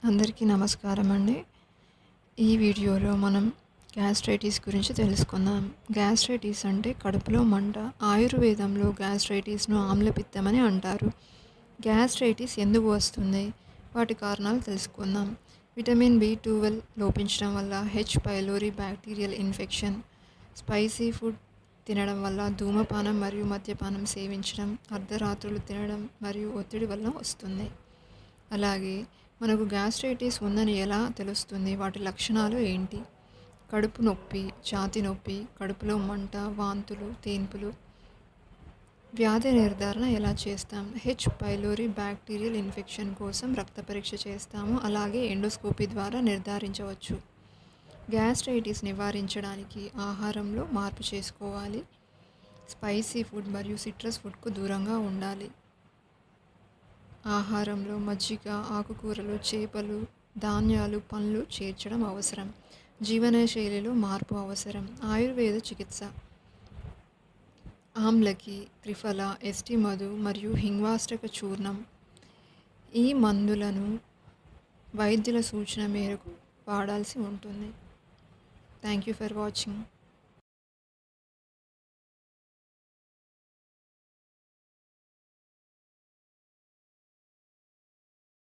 అందరికీ నమస్కారం అండి. ఈ వీడియోలో మనం గ్యాస్ట్రైటిస్ గురించి తెలుసుకుందాం. గ్యాస్ట్రైటిస్ అంటే కడుపులో మంట. ఆయుర్వేదంలో గ్యాస్ట్రైటిస్ను ఆమ్లపిత్తం అని అంటారు. గ్యాస్ట్రైటిస్ ఎందుకు వస్తుంది? వాటి కారణాలు తెలుసుకుందాం. విటమిన్ B12 లోపించడం వల్ల, H pylori bacterial infection, spicy food తినడం వల్ల, ధూమపానం మరియు మద్యపానం సేవించడం, అర్ధరాత్రులు తినడం మరియు ఒత్తిడి వల్ల వస్తుంది. అలాగే మనకు గ్యాస్ట్రైటిస్ ఉందని ఎలా తెలుస్తుంది? వాటి లక్షణాలు ఏంటి? కడుపు నొప్పి, ఛాతీ నొప్పి, కడుపులో మంట, వాంతులు, తేన్పులు. వ్యాధి నిర్ధారణ ఎలా చేస్తాం? హెచ్ పైలోరీ బ్యాక్టీరియల్ ఇన్ఫెక్షన్ కోసం రక్త పరీక్ష చేస్తాము. అలాగే ఎండోస్కోపీ ద్వారా నిర్ధారించవచ్చు. గ్యాస్ట్రైటిస్ నివారించడానికి ఆహారంలో మార్పు చేసుకోవాలి. స్పైసీ ఫుడ్ మరియు సిట్రస్ ఫుడ్కు దూరంగా ఉండాలి. ఆహారంలో మజ్జిగ, ఆకుకూరలు, చేపలు, ధాన్యాలు, పండ్లు చేర్చడం అవసరం. జీవనశైలిలో మార్పు అవసరం. ఆయుర్వేద చికిత్స ఆమ్లకి, త్రిఫల, ఎస్టి మధు మరియు హింగ్వాష్టక చూర్ణం. ఈ మందులను వైద్యుల సూచన మేరకు వాడాల్సి ఉంటుంది. Thank you for watching.